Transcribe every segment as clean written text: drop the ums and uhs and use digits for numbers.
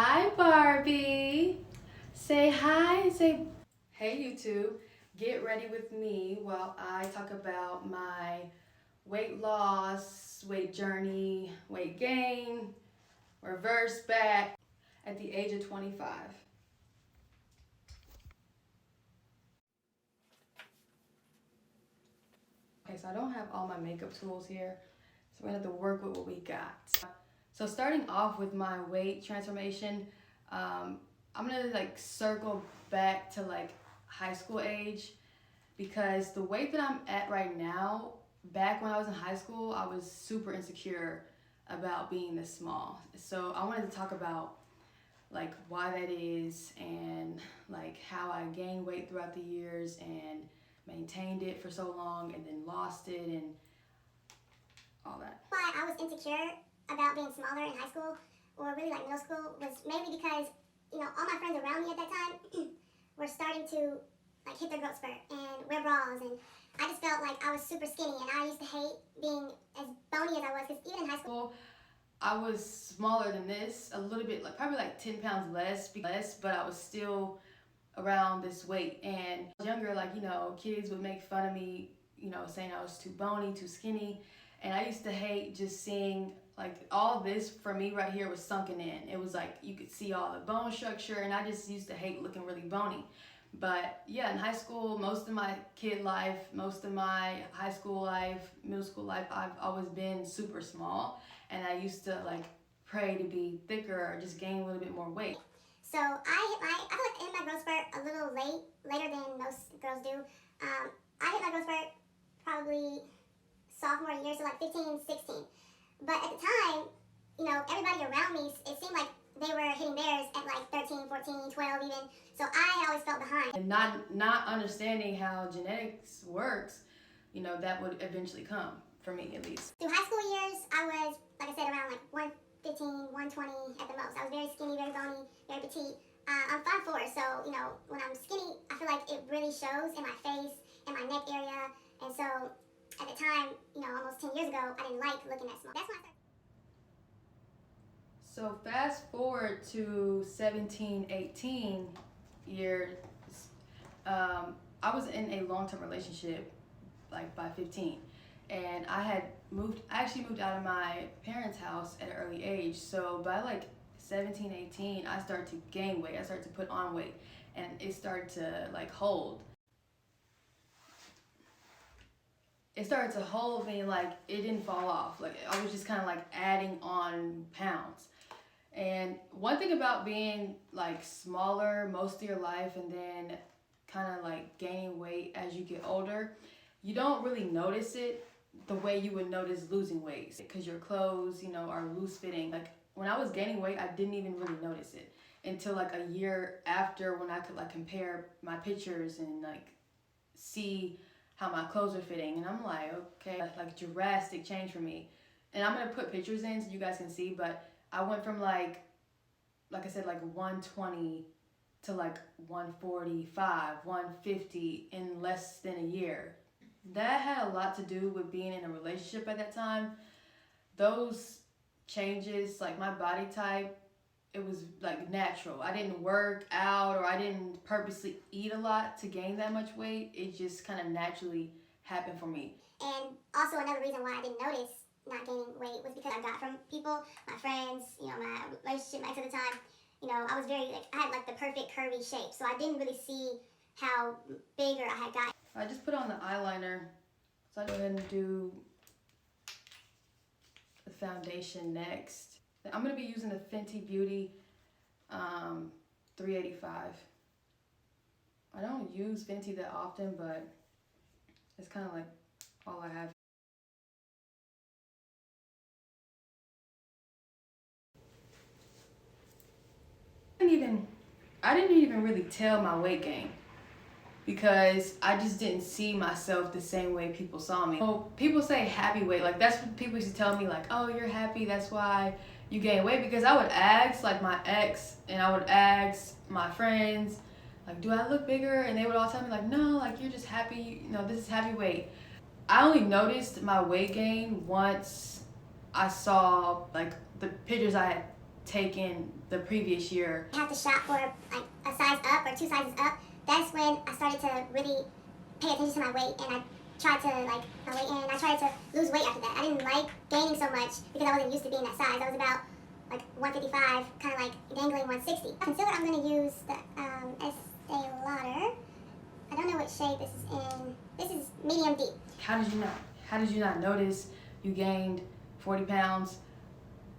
Hi, Barbie. Say hi. Say, hey, YouTube. Get ready with me while I talk about my weight loss, weight journey, weight gain, reverse back at the age of 25. Okay, so I don't have all my makeup tools here, so we're gonna have to work with what we got. So starting off with my weight transformation, I'm gonna like circle back to like high school age because the weight that I'm at right now, back when I was in high school, I was super insecure about being this small. So I wanted to talk about like why that is and like how I gained weight throughout the years and maintained it for so long and then lost it and all that. Why I was insecure about being smaller in high school or really like middle school was mainly because, all my friends around me at that time were starting to like hit their growth spurt and wear bras, and I just felt like I was super skinny, and I used to hate being as bony as I was because even in high school I was smaller than this, a little bit, like probably like 10 pounds less, but I was still around this weight. And younger, like, kids would make fun of me, saying I was too bony, too skinny. And I used to hate just seeing like all this for me right here was sunken in. It was like you could see all the bone structure, and I just used to hate looking really bony. But yeah, in high school, most of my kid life, most of my high school life, middle school life, I've always been super small. And I used to like pray to be thicker or just gain a little bit more weight. So I feel like I hit my growth spurt a little later than most girls do. I hit my growth spurt probably sophomore year, so like 15, 16. But at the time, everybody around me, it seemed like they were hitting theirs at like 13, 14, 12 even. So I always felt behind. And not understanding how genetics works, that would eventually come, for me at least. Through high school years, I was, like I said, around like 115, 120 at the most. I was very skinny, very bony, very petite. I'm 5'4", so, when I'm skinny, I feel like it really shows in my face, in my neck area. And so at the time, almost 10 years ago, I didn't like looking that small. That's when I started. So fast forward to 17, 18 years, I was in a long-term relationship like by 15, and I actually moved out of my parents' house at an early age. So by like 17, 18, I started to gain weight. I started to put on weight, and it started to like hold. It started to hold me, like it didn't fall off. Like I was just kind of like adding on pounds. And one thing about being like smaller most of your life and then kind of like gaining weight as you get older, you don't really notice it the way you would notice losing weight because your clothes, are loose fitting. Like when I was gaining weight, I didn't even really notice it until like a year after, when I could like compare my pictures and like see how my clothes are fitting. And I'm like, okay, like drastic change for me. And I'm gonna put pictures in so you guys can see, but I went from like I said, like 120 to like 145, 150 in less than a year. That had a lot to do with being in a relationship at that time. Those changes, like my body type, it was like natural. I didn't work out or I didn't purposely eat a lot to gain that much weight. It just kind of naturally happened for me. And also another reason why I didn't notice not gaining weight was because I got from people, my friends, my relationship mates at the time. I was very I had like the perfect curvy shape, so I didn't really see how bigger I had gotten. I just put on the eyeliner, so I'll go ahead and do the foundation next. I'm going to be using the Fenty Beauty 385. I don't use Fenty that often, but it's kind of like all I have. I didn't even really tell my weight gain because I just didn't see myself the same way people saw me. So people say happy weight, like that's what people used to tell me, like, oh, you're happy, that's why you gain weight. Because I would ask like my ex and I would ask my friends, like, do I look bigger? And they would all tell me like, no, like you're just happy, this is happy weight. I only noticed my weight gain once I saw like the pictures I had taken the previous year. I have to shop for like a size up or 2 sizes up. That's when I started to really pay attention to my weight, and I tried to like my weight, and I tried to lose weight after that. I didn't like gaining so much because I wasn't used to being that size. I was about like 155, kind of like dangling 160. Concealer, I'm going to use the Estee Lauder. I don't know what shade this is in. This is medium deep. How did you not notice you gained 40 pounds?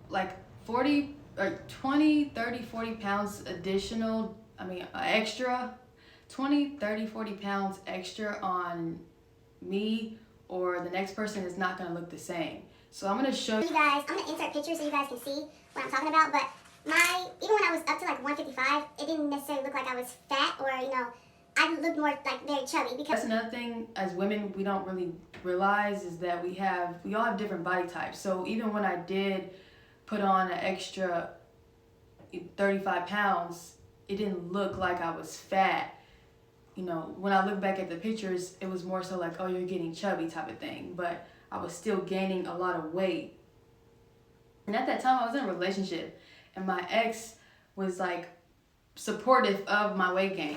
Like 40 or 20, 30, 40 pounds additional, extra, 20, 30, 40 pounds extra on me or the next person is not gonna look the same. So I'm gonna show you guys, I'm gonna insert pictures so you guys can see what I'm talking about, but even when I was up to like 155, it didn't necessarily look like I was fat or, I looked more like very chubby because... That's another thing as women we don't really realize is that we all have different body types. So even when I did put on an extra 35 pounds, it didn't look like I was fat. When I look back at the pictures, it was more so like, oh, you're getting chubby type of thing. But I was still gaining a lot of weight. And at that time, I was in a relationship. And my ex was like supportive of my weight gain.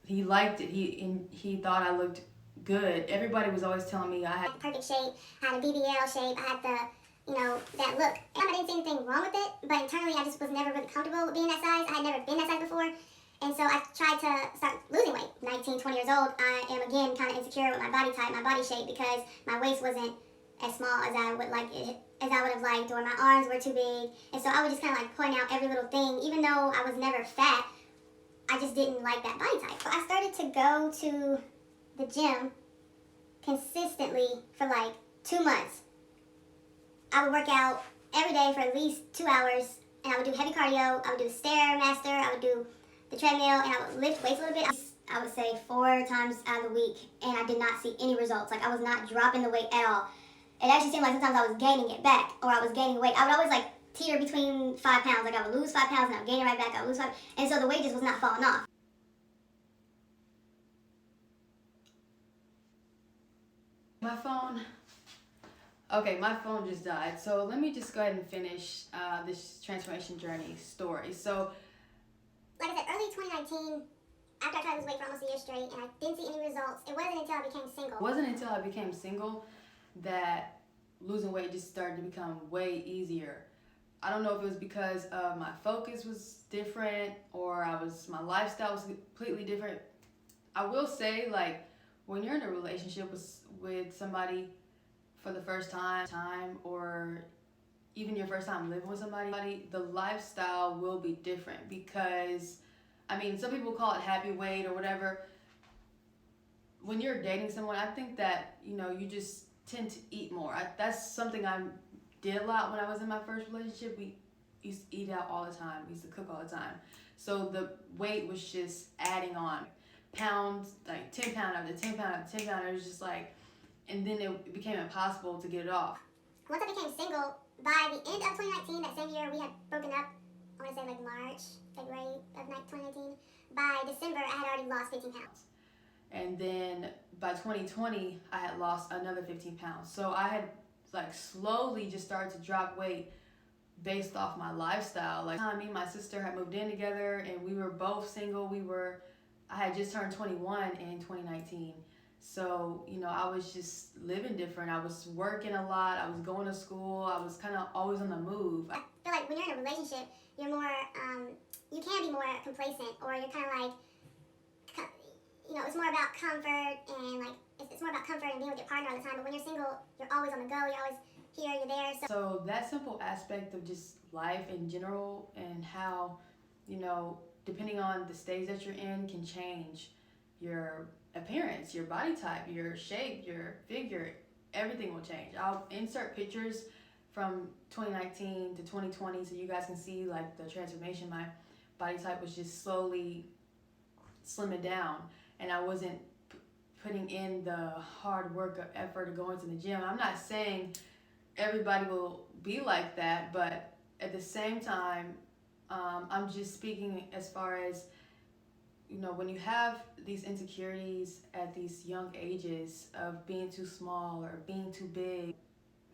He liked it. He thought I looked good. Everybody was always telling me I had perfect shape, I had a BBL shape, I had that look. I didn't see anything wrong with it, but internally I just was never really comfortable with being that size. I had never been that size before. And so I tried to start losing weight. 19, 20 years old, I am again kind of insecure with my body type, my body shape, because my waist wasn't as small as I would have liked, or my arms were too big. And so I would just kind of like point out every little thing. Even though I was never fat, I just didn't like that body type. So I started to go to the gym consistently for like 2 months. I would work out every day for at least 2 hours, and I would do heavy cardio. I would do the Stairmaster, I would do the treadmill, and I would lift weights a little bit. I would say 4 times out of the week, and I did not see any results. Like, I was not dropping the weight at all. It actually seemed like sometimes I was gaining it back, or I was gaining weight. I would always like teeter between 5 pounds. Like, I would lose 5 pounds, and I would gain it right back. I would lose 5, and so the weight just was not falling off. My phone. Okay, my phone just died. So let me just go ahead and finish this transformation journey story. So, like I said, early 2019, after I tried to lose weight for almost a year straight, and I didn't see any results, it wasn't until I became single. It wasn't until I became single that losing weight just started to become way easier. I don't know if it was because my focus was different or my lifestyle was completely different. I will say, like, when you're in a relationship with somebody for the first time or even your first time living with somebody, the lifestyle will be different because, some people call it happy weight or whatever. When you're dating someone, I think that, you just tend to eat more. That's something I did a lot when I was in my first relationship. We used to eat out all the time. We used to cook all the time. So the weight was just adding on. Pounds, like 10 pound after 10 pound after 10 pound. It was just like, and then it became impossible to get it off. Once I became single, by the end of 2019, that same year we had broken up, I want to say like March, February of 2019. By December, I had already lost 15 pounds. And then by 2020, I had lost another 15 pounds. So I had like slowly just started to drop weight based off my lifestyle. Like, me and my sister had moved in together and we were both single. I had just turned 21 in 2019. So, I was just living different. I was working a lot. I was going to school. I was kind of always on the move. I feel like when you're in a relationship, you're more, you can be more complacent, or you're kind of like, it's more about comfort and like, it's more about comfort and being with your partner all the time. But when you're single, you're always on the go. You're always here, you're there. So that simple aspect of just life in general and how, depending on the stage that you're in, can change your appearance, your body type, your shape, your figure. Everything will change. I'll insert pictures from 2019 to 2020 so you guys can see like the transformation. My body type was just slowly slimming down, and I wasn't putting in the hard work or effort of going to the gym. I'm not saying everybody will be like that, but at the same time, I'm just speaking as far as, when you have these insecurities at these young ages of being too small or being too big,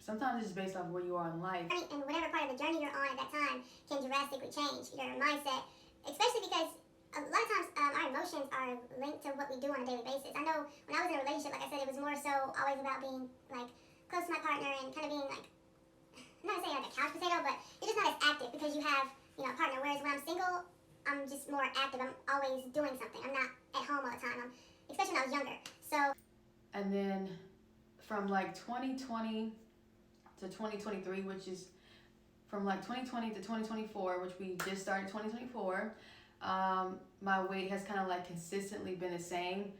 sometimes it's based off where you are in life. And whatever part of the journey you're on at that time can drastically change your mindset, especially because a lot of times our emotions are linked to what we do on a daily basis. I know when I was in a relationship, like I said, it was more so always about being like close to my partner and kind of being like, I'm not gonna say like a couch potato, but you're just not as active because you have, you know, a partner. Whereas when I'm single, I'm just more active. I'm always doing something. I'm not at home all the time. Especially when I was younger. So. And then from like 2020 to 2023, which is from like 2020 to 2024, which we just started 2024, my weight has kind of like consistently been the same.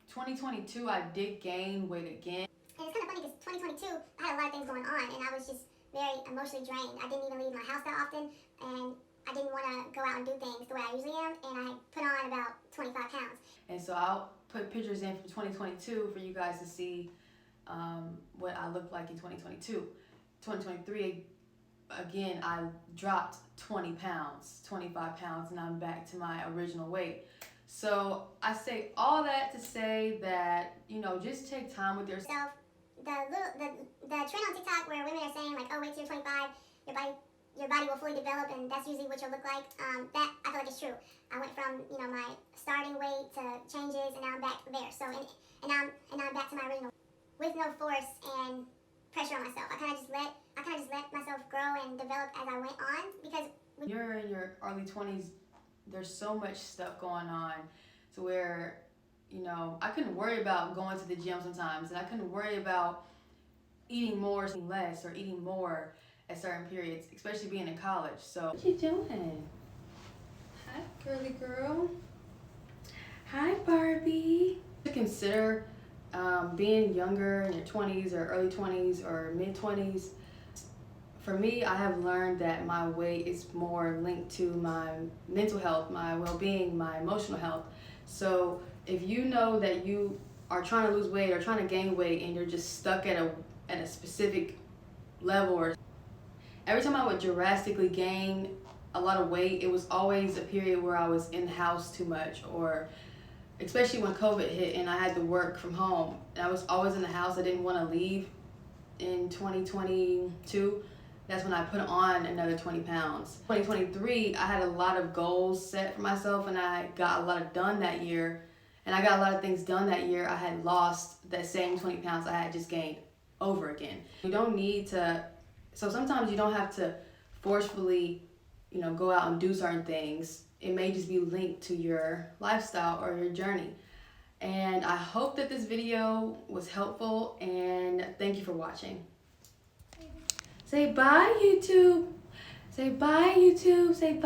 2022, I did gain weight again. And it's kind of funny because 2022, I had a lot of things going on and I was just very emotionally drained. I didn't even leave my house that often and I didn't want to go out and do things the way I usually am, and I put on about 25 pounds. And so I'll put pictures in from 2022 for you guys to see what I looked like in 2022. 2023, again, I dropped 20 pounds, 25 pounds, and I'm back to my original weight. So I say all that to say that, you know, just take time with yourself. The trend on TikTok where women are saying like, oh, wait till you're 25, your body will fully develop and that's usually what you'll look like. That I feel like is true. I went from, you know, my starting weight to changes and now I'm back there. So and now I'm back to my original with no force and pressure on myself. I kind of just let myself grow and develop as I went on because when you're in your early 20s, there's so much stuff going on to where, you know, I couldn't worry about going to the gym sometimes, and I couldn't worry about eating more, eating less, or eating more at certain periods, especially being in college. So, what you doing? Hi, girly girl. Hi, Barbie. To consider being younger in your 20s or early 20s or mid 20s. For me, I have learned that my weight is more linked to my mental health, my well-being, my emotional health. So if you know that you are trying to lose weight or trying to gain weight and you're just stuck at a specific level, or every time I would drastically gain a lot of weight, it was always a period where I was in the house too much, or especially when COVID hit and I had to work from home. And I was always in the house. I didn't want to leave. In 2022, that's when I put on another 20 pounds. 2023, I had a lot of goals set for myself and I got a lot done that year. And I got a lot of things done that year. I had lost that same 20 pounds I had just gained over again. You don't need to, so sometimes you don't have to forcefully, you know, go out and do certain things. It may just be linked to your lifestyle or your journey. And I hope that this video was helpful and thank you for watching. Say bye, YouTube. Say bye, YouTube. Say bye.